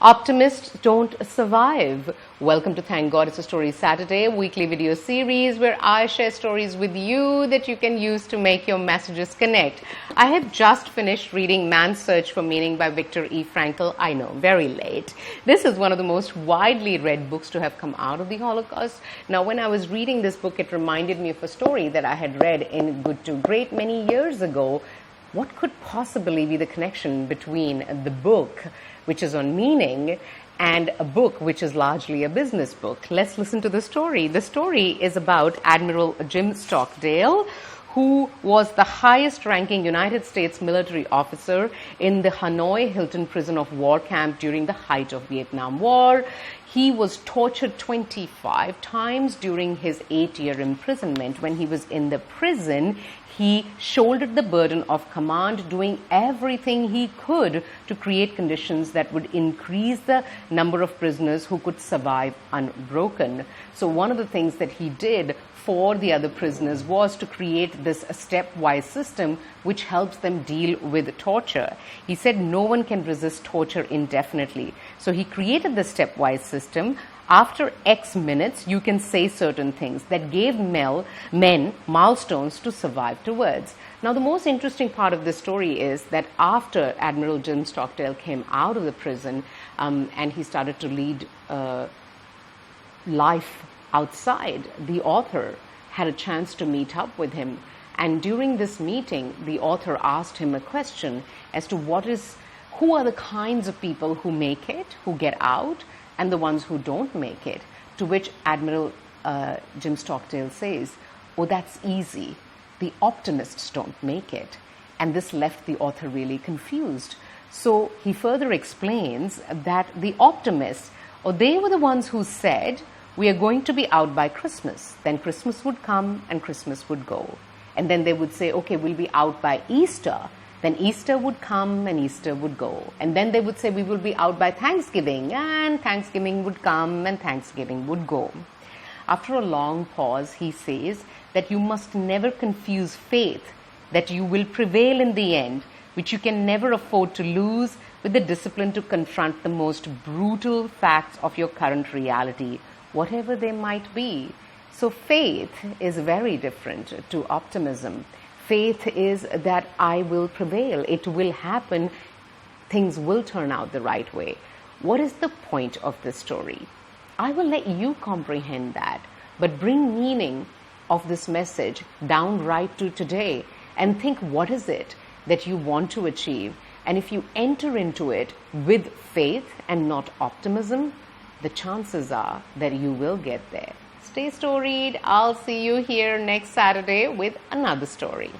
Optimists don't survive. Welcome to Thank God It's a Story Saturday, a weekly video series where I share stories with you that you can use to make your messages connect. I have just finished reading Man's Search for Meaning by Viktor E. Frankl. I know, very late. This is one of the most widely read books to have come out of the Holocaust. Now, when I was reading this book, it reminded me of a story that I had read in Good to Great many years ago. What could possibly be the connection between the book, which is on meaning, and a book which is largely a business book? Let's listen to the story. The story is about Admiral Jim Stockdale, who was the highest-ranking United States military officer in the Hanoi Hilton Prison of War camp during the height of Vietnam War. He was tortured 25 times during his 8-year imprisonment. When he was in the prison, he shouldered the burden of command, doing everything he could to create conditions that would increase the number of prisoners who could survive unbroken. So one of the things that he did for the other prisoners was to create this stepwise system which helps them deal with torture. He said no one can resist torture indefinitely. So he created the stepwise system. After X minutes, you can say certain things that gave men milestones to survive towards. Now, the most interesting part of this story is that after Admiral Jim Stockdale came out of the prison and he started to lead life outside, the author had a chance to meet up with him. And during this meeting, the author asked him a question as to who are the kinds of people who make it, who get out, and the ones who don't make it, to which Admiral Jim Stockdale says, "Oh, that's easy. The optimists don't make it." And this left the author really confused. So he further explains that the optimists, they were the ones who said, we are going to be out by Christmas. Then Christmas would come and Christmas would go. And then they would say, okay, we'll be out by Easter. Then Easter would come and Easter would go. And then they would say we will be out by Thanksgiving, and Thanksgiving would come and Thanksgiving would go. After a long pause, he says that you must never confuse faith that you will prevail in the end, which you can never afford to lose, with the discipline to confront the most brutal facts of your current reality, whatever they might be. So faith is very different to optimism. Faith is that I will prevail. It will happen. Things will turn out the right way. What is the point of this story? I will let you comprehend that, but bring meaning of this message down right to today and think, what is it that you want to achieve? And if you enter into it with faith and not optimism, the chances are that you will get there. Stay storied. I'll see you here next Saturday with another story.